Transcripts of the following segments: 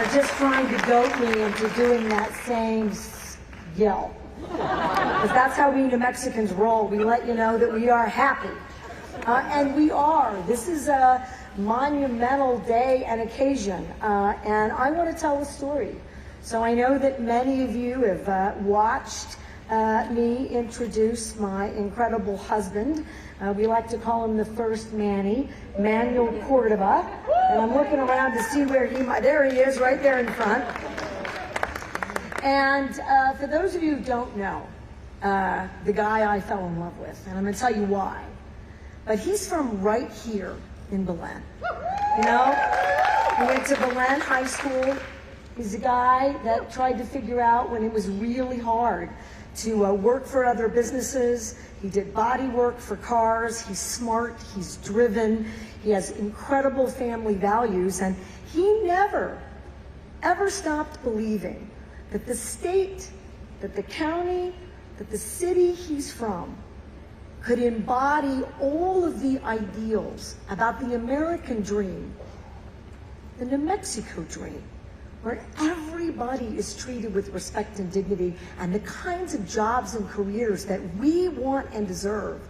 are just trying to goat me into doing that same yell. Because that's how we New Mexicans roll. We let you know that we are happy. And we are. This is a monumental day and occasion. And I want to tell a story. So I know that many of you have watched me introduce my incredible husband. We like to call him the first Manny, Manuel Cordova. And I'm looking around to see where he might, there he is, right there in front. And for those of you who don't know, the guy I fell in love with, and I'm going to tell you why. But he's from right here in Belen. You know, he went to Belen High School. He's a guy that tried to figure out when it was really hard to work for other businesses. He did body work for cars. He's smart. He's driven. He has incredible family values. And he never, ever stopped believing that the state, that the county, that the city he's from could embody all of the ideals about the American dream, the New Mexico dream, where everybody is treated with respect and dignity, and the kinds of jobs and careers that we want and deserve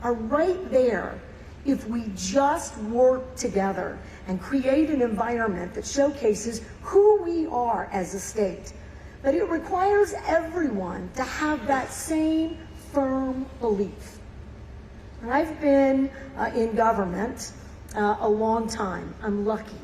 are right there if we just work together and create an environment that showcases who we are as a state. But it requires everyone to have that same firm belief. And I've been in government a long time. I'm lucky.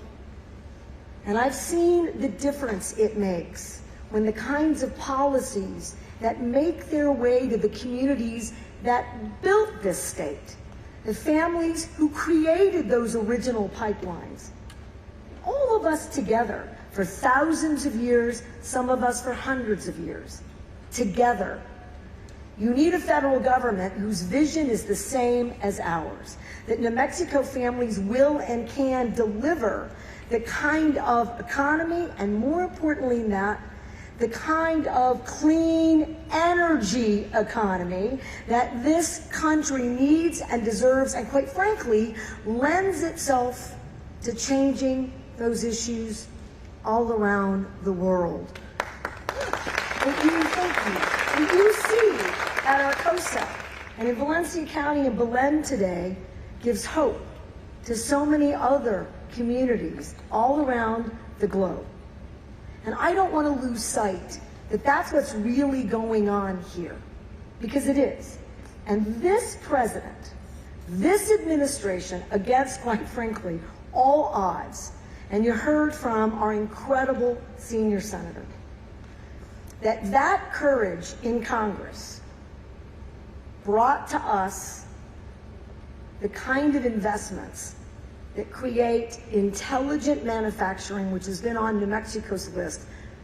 And I've seen the difference it makes when the kinds of policies that make their way to the communities that built this state, the families who created those original pipelines, all of us together for thousands of years, some of us for hundreds of years, together. You need a federal government whose vision is the same as ours, that New Mexico families will and can deliver the kind of economy, and more importantly than that, the kind of clean energy economy that this country needs and deserves, and quite frankly, lends itself to changing those issues all around the world. What you see at Arcosa and in Valencia County and Belen today gives hope to so many other communities all around the globe. And I don't want to lose sight that that's what's really going on here, because it is. And this president, this administration, against, quite frankly, all odds, and you heard from our incredible senior senator, that courage in Congress brought to us the kind of investments that create intelligent manufacturing, which has been on New Mexico's list.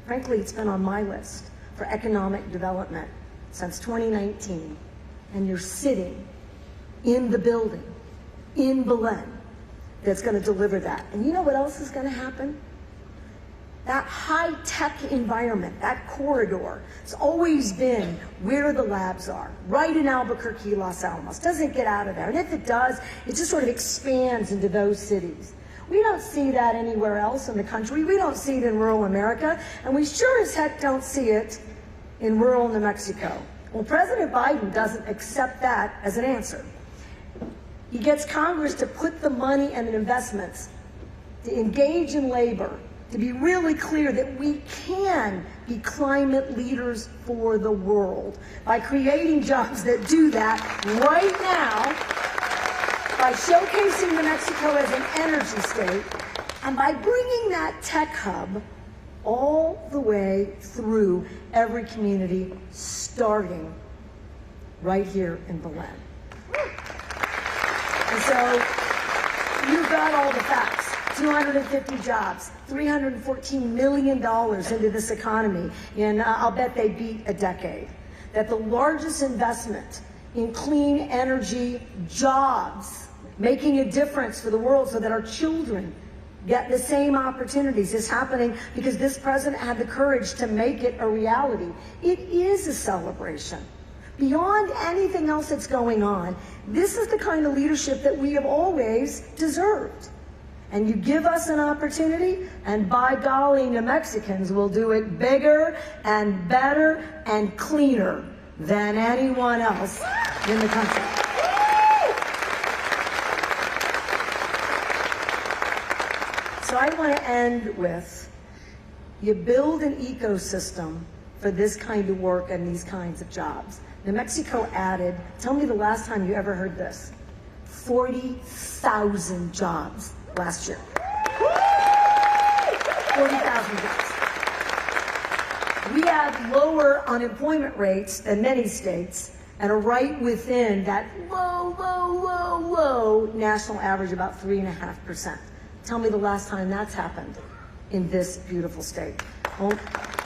Frankly, it's been on my list for economic development since 2019. And you're sitting in the building in Belen that's going to deliver that. And you know what else is going to happen? That high-tech environment, that corridor, it's always been where the labs are, right in Albuquerque, Los Alamos. Doesn't get out of there. And if it does, it just sort of expands into those cities. We don't see that anywhere else in the country. We don't see it in rural America. And we sure as heck don't see it in rural New Mexico. Well, President Biden doesn't accept that as an answer. He gets Congress to put the money and the investments to engage in labor, to be really clear that we can be climate leaders for the world by creating jobs that do that right now, by showcasing New Mexico as an energy state, and by bringing that tech hub all the way through every community, starting right here in Belen. And so you've got all the facts. 250 jobs, $314 million into this economy, and I'll bet they beat a decade. That the largest investment in clean energy jobs, making a difference for the world so that our children get the same opportunities, is happening because this president had the courage to make it a reality. It is a celebration. Beyond anything else that's going on, this is the kind of leadership that we have always deserved. And you give us an opportunity, and by golly, New Mexicans will do it bigger and better and cleaner than anyone else in the country. So I want to end with, you build an ecosystem for this kind of work and these kinds of jobs. New Mexico added, tell me the last time you ever heard this, 40,000 jobs last year. 40,000 jobs. We have lower unemployment rates than many states and are right within that low national average, about 3.5%. Tell me the last time that's happened in this beautiful state. All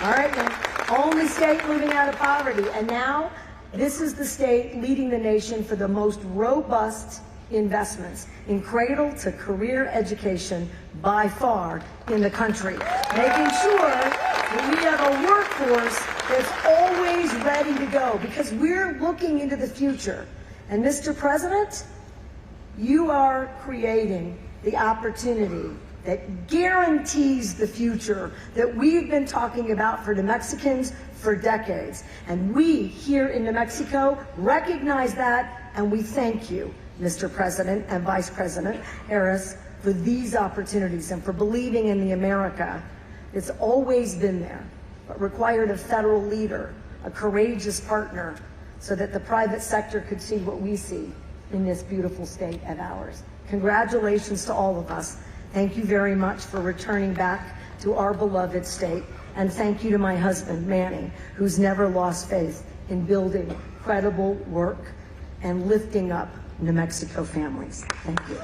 right, then. Only state moving out of poverty. And now, this is the state leading the nation for the most robust investments in cradle to career education by far in the country. Making sure that we have a workforce that's always ready to go, because we're looking into the future. And Mr. President, you are creating the opportunity that guarantees the future that we've been talking about for New Mexicans for decades. And we here in New Mexico recognize that, and we thank you, Mr. President and Vice President Harris, for these opportunities and for believing in the America that's always been there, but required a federal leader, a courageous partner, so that the private sector could see what we see in this beautiful state of ours. Congratulations to all of us. Thank you very much for returning back to our beloved state. And thank you to my husband, Manny, who's never lost faith in building credible work and lifting up New Mexico families. Thank you.